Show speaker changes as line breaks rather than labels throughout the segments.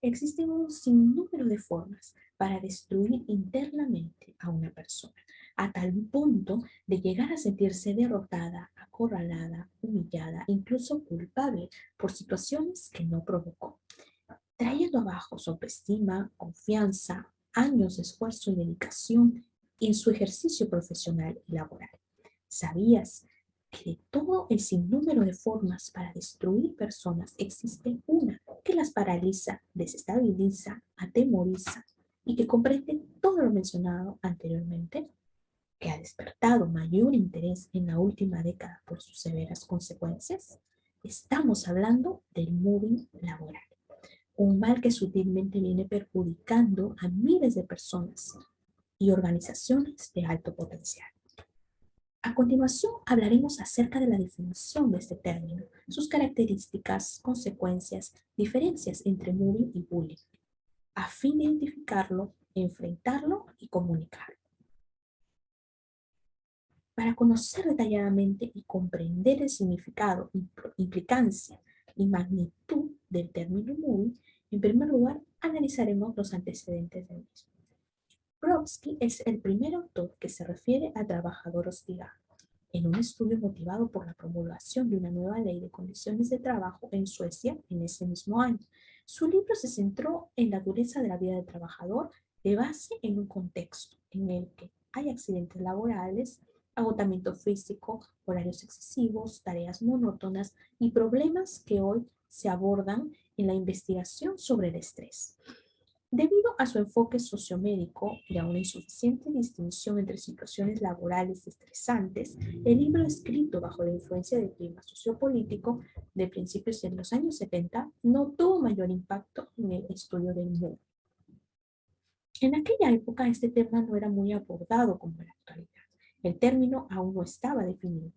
Existen un sinnúmero de formas para destruir internamente a una persona, a tal punto de llegar a sentirse derrotada, acorralada, humillada, incluso culpable por situaciones que no provocó, trayendo abajo su autoestima, confianza, años de esfuerzo y dedicación en su ejercicio profesional y laboral. ¿Sabías que de todo el sinnúmero de formas para destruir personas existe una que las paraliza, desestabiliza, atemoriza y que comprende todo lo mencionado anteriormente, que ha despertado mayor interés en la última década por sus severas consecuencias? Estamos hablando del mobbing laboral, un mal que sutilmente viene perjudicando a miles de personas y organizaciones de alto potencial. A continuación, hablaremos acerca de la definición de este término, sus características, consecuencias, diferencias entre mobbing y bullying, a fin de identificarlo, enfrentarlo y comunicarlo. Para conocer detalladamente y comprender el significado, implicancia y magnitud del término mobbing, en primer lugar, analizaremos los antecedentes del mismo. Brodsky es el primer autor que se refiere a trabajador hostigado en un estudio motivado por la promulgación de una nueva ley de condiciones de trabajo en Suecia en ese mismo año. Su libro se centró en la dureza de la vida del trabajador de base en un contexto en el que hay accidentes laborales, agotamiento físico, horarios excesivos, tareas monótonas y problemas que hoy se abordan en la investigación sobre el estrés. Debido a su enfoque sociomédico y a una insuficiente distinción entre situaciones laborales estresantes, el libro escrito bajo la influencia del clima sociopolítico de principios de los años 70 no tuvo mayor impacto en el estudio del mundo. En aquella época este tema no era muy abordado como en la actualidad. El término aún no estaba definido,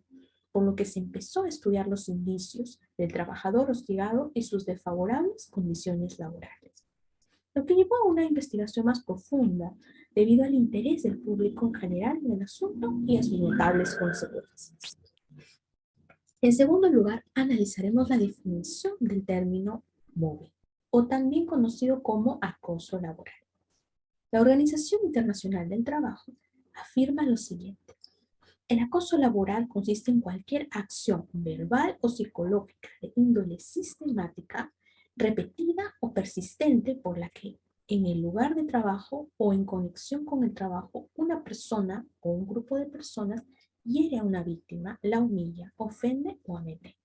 por lo que se empezó a estudiar los indicios del trabajador hostigado y sus desfavorables condiciones laborales, lo que llevó a una investigación más profunda debido al interés del público en general en el asunto y a sus notables consecuencias. En segundo lugar, analizaremos la definición del término mobbing, o también conocido como acoso laboral. La Organización Internacional del Trabajo afirma lo siguiente: el acoso laboral consiste en cualquier acción verbal o psicológica de índole sistemática, repetida o persistente por la que en el lugar de trabajo o en conexión con el trabajo una persona o un grupo de personas hiere a una víctima, la humilla, ofende o amedrenta.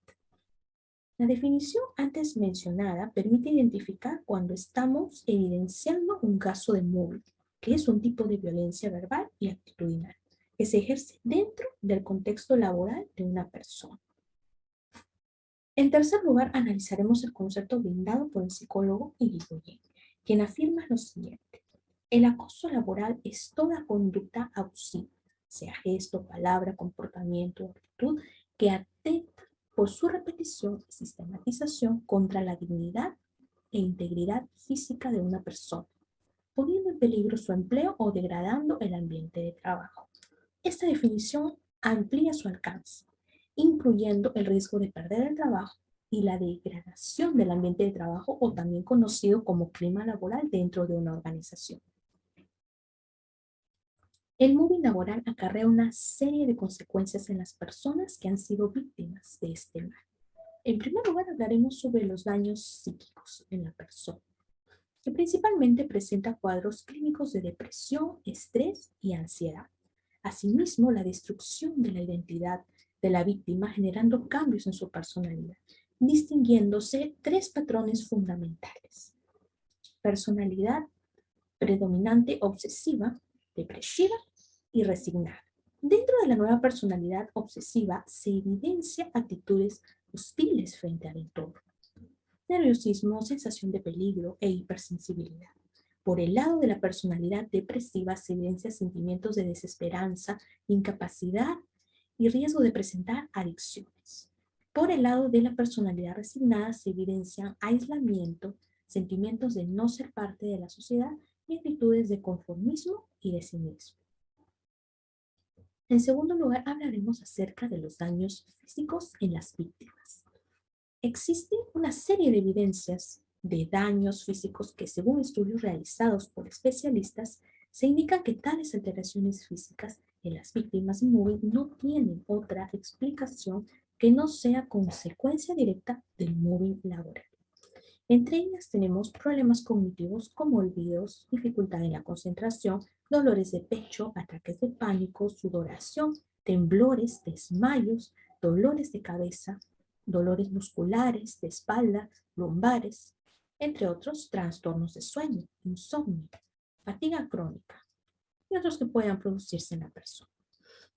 La definición antes mencionada permite identificar cuando estamos evidenciando un caso de mobbing, que es un tipo de violencia verbal y actitudinal que se ejerce dentro del contexto laboral de una persona. En tercer lugar, analizaremos el concepto brindado por el psicólogo Irigoyen, quien afirma lo siguiente: el acoso laboral es toda conducta abusiva, sea gesto, palabra, comportamiento o actitud, que atenta por su repetición y sistematización contra la dignidad e integridad física de una persona, poniendo en peligro su empleo o degradando el ambiente de trabajo. Esta definición amplía su alcance, incluyendo el riesgo de perder el trabajo y la degradación del ambiente de trabajo, o también conocido como clima laboral dentro de una organización. El mobbing laboral acarrea una serie de consecuencias en las personas que han sido víctimas de este mal. En primer lugar, hablaremos sobre los daños psíquicos en la persona, que principalmente presenta cuadros clínicos de depresión, estrés y ansiedad. Asimismo, la destrucción de la identidad de la víctima generando cambios en su personalidad, distinguiéndose tres patrones fundamentales: personalidad predominante obsesiva, depresiva y resignada. Dentro de la nueva personalidad obsesiva se evidencia actitudes hostiles frente al entorno, nerviosismo, sensación de peligro e hipersensibilidad. Por el lado de la personalidad depresiva se evidencia sentimientos de desesperanza, incapacidad y riesgo de presentar adicciones. Por el lado de la personalidad resignada se evidencian aislamiento, sentimientos de no ser parte de la sociedad y actitudes de conformismo y de cinismo. En segundo lugar, hablaremos acerca de los daños físicos en las víctimas. Existe una serie de evidencias de daños físicos que, según estudios realizados por especialistas, se indica que tales alteraciones físicas en las víctimas de mobbing no tienen otra explicación que no sea consecuencia directa del mobbing laboral. Entre ellas tenemos problemas cognitivos como olvidos, dificultad en la concentración, dolores de pecho, ataques de pánico, sudoración, temblores, desmayos, dolores de cabeza, dolores musculares, de espalda, lumbares, entre otros trastornos de sueño, insomnio, fatiga crónica y otros que puedan producirse en la persona.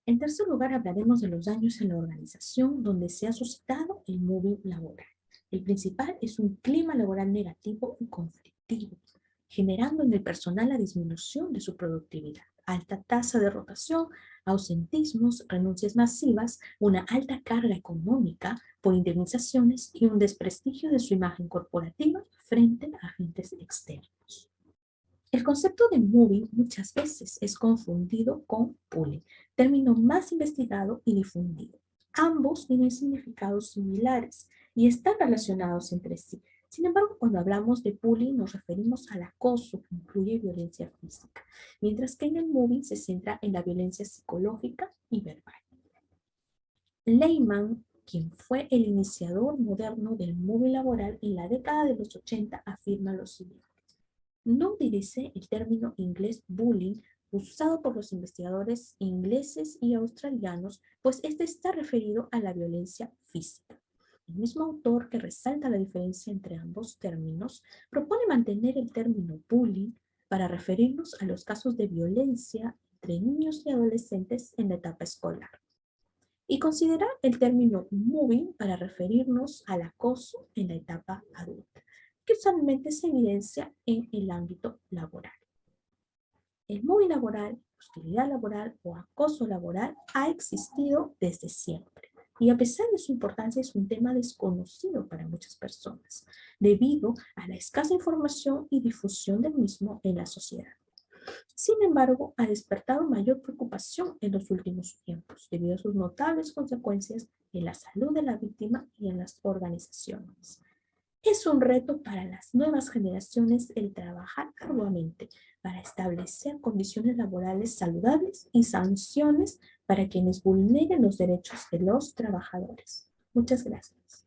En tercer lugar, hablaremos de los daños en la organización donde se ha suscitado el mobbing laboral. El principal es un clima laboral negativo y conflictivo, generando en el personal la disminución de su productividad, alta tasa de rotación, ausentismos, renuncias masivas, una alta carga económica por indemnizaciones y un desprestigio de su imagen corporativa frente a agentes externos. El concepto de mobbing muchas veces es confundido con bullying, término más investigado y difundido. Ambos tienen significados similares y están relacionados entre sí. Sin embargo, cuando hablamos de bullying nos referimos al acoso que incluye violencia física, mientras que en el mobbing se centra en la violencia psicológica y verbal. Lehman, quien fue el iniciador moderno del mobbing laboral en la década de los 80, afirma lo siguiente. No utilice el término inglés bullying usado por los investigadores ingleses y australianos, pues este está referido a la violencia física. El mismo autor, que resalta la diferencia entre ambos términos, propone mantener el término bullying para referirnos a los casos de violencia entre niños y adolescentes en la etapa escolar, y considerar el término mobbing para referirnos al acoso en la etapa adulta, que usualmente se evidencia en el ámbito laboral. El mobbing laboral, hostilidad laboral o acoso laboral ha existido desde siempre y, a pesar de su importancia, es un tema desconocido para muchas personas debido a la escasa información y difusión del mismo en la sociedad. Sin embargo, ha despertado mayor preocupación en los últimos tiempos debido a sus notables consecuencias en la salud de la víctima y en las organizaciones. Es un reto para las nuevas generaciones el trabajar arduamente para establecer condiciones laborales saludables y sanciones para quienes vulneren los derechos de los trabajadores. Muchas gracias.